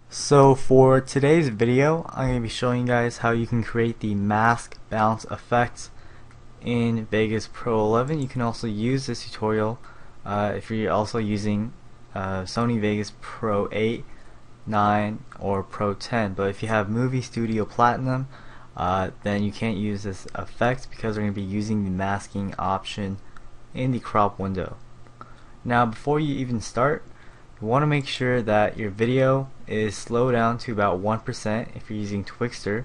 So for today's video, I'm going to be showing you guys how you can create the mask bounce effect in Vegas Pro 11. You can also use this tutorial if you're also using Sony Vegas Pro 8, 9, or Pro 10. But if you have Movie Studio Platinum, then you can't use this effect because we're going to be using the masking option in the crop window. Now before you even start, you want to make sure that your video is slowed down to about 1% if you're using Twixtor,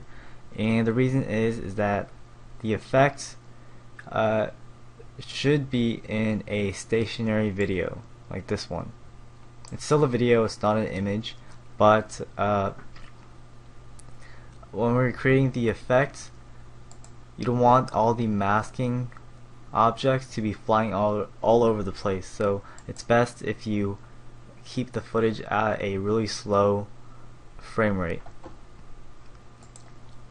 and the reason is that the effect should be in a stationary video like this one. It's still a video, it's not an image, but when we're creating the effect, you don't want all the masking objects to be flying all over the place, so it's best if you keep the footage at a really slow frame rate.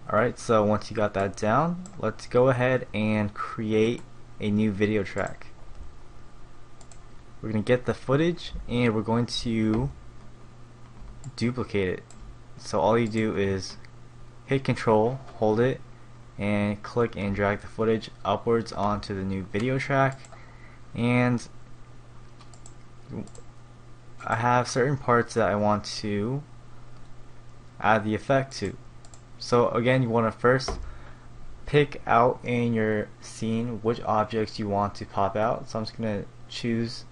Alright, so once you got that down, let's go ahead and create a new video track. We're going to get the footage and we're going to duplicate it. So all you do is hit Control, hold it, and click and drag the footage upwards onto the new video track. And I have certain parts that I want to add the effect to. So again, you want to first pick out in your scene which objects you want to pop out. So I'm just going to choose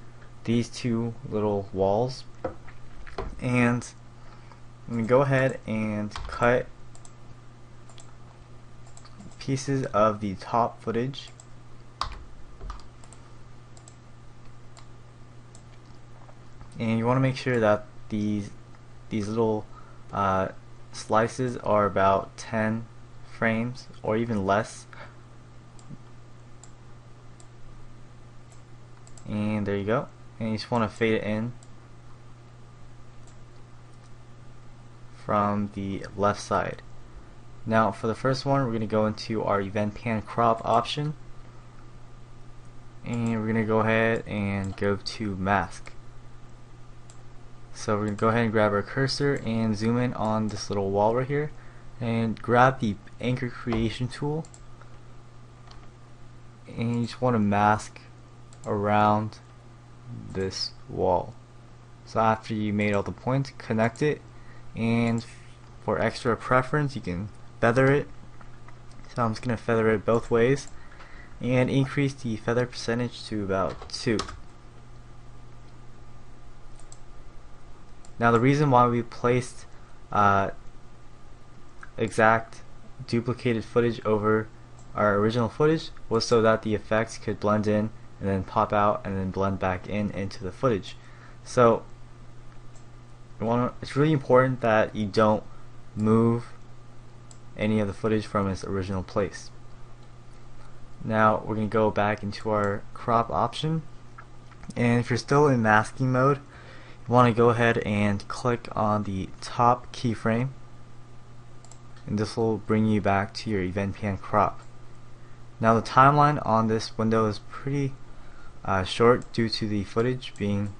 these two little walls, and I'm going to go ahead and cut pieces of the top footage. And you want to make sure that these little slices are about 10 frames or even less. And there you go. And you just want to fade it in from the left side. Now for the first one, we're going to go into our event pan crop option, and we're going to go ahead and go to mask. So we're going to go ahead and grab our cursor and zoom in on this little wall right here, and grab the anchor creation tool, and you just want to mask around this wall. So after you made all the points, connect it, and for extra preference you can feather it. So I'm just going to feather it both ways and increase the feather percentage to about 2. Now the reason why we placed exact duplicated footage over our original footage was so that the effects could blend in and then pop out and then blend back in into the footage. So it's really important that you don't move any of the footage from its original place. Now we're going to go back into our crop option, and if you're still in masking mode, you want to go ahead and click on the top keyframe, and this will bring you back to your event pan crop. Now the timeline on this window is pretty short due to the footage being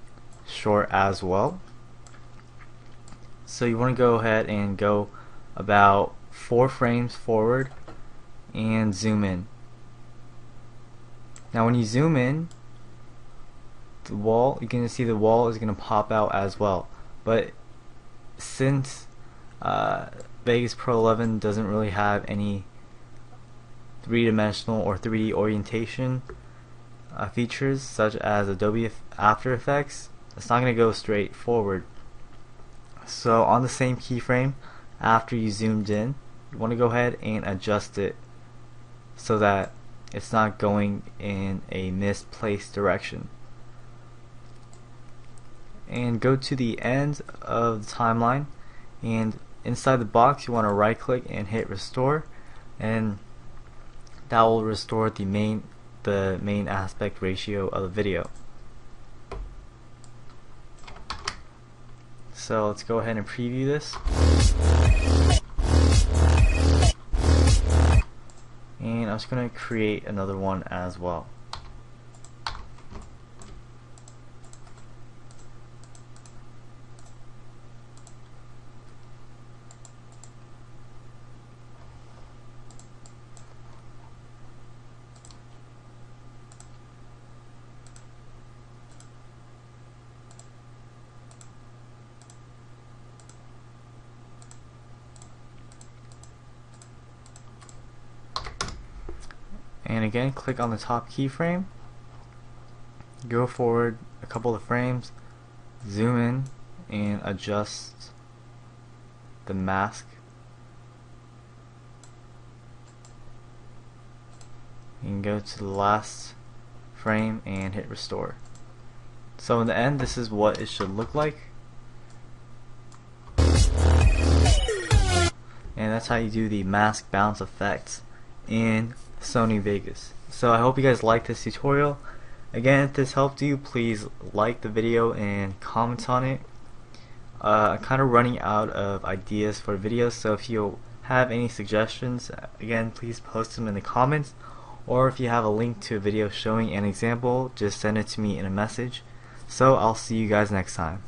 short as well. So you want to go ahead and go about 4 frames forward and zoom in. Now when you zoom in, the wall, you're going to see the wall is going to pop out as well. But since Vegas Pro 11 doesn't really have any 3-dimensional or 3D orientation features such as Adobe After Effects, it's not going to go straight forward. So on the same keyframe, after you zoomed in, you want to go ahead and adjust it so that it's not going in a misplaced direction. And go to the end of the timeline, and inside the box you want to right click and hit restore, and that will restore the main aspect ratio of the video. So let's go ahead and preview this. just going to create another one as well. And again, click on the top keyframe, go forward a couple of frames, zoom in, and adjust the mask. You can go to the last frame and hit restore. So in the end, this is what it should look like. And that's how you do the mask bounce effects in Sony Vegas. So I hope you guys liked this tutorial. Again, if this helped you, please like the video and comment on it. I'm kind of running out of ideas for videos, so if you have any suggestions, again, please post them in the comments, or if you have a link to a video showing an example, just send it to me in a message. So I'll see you guys next time.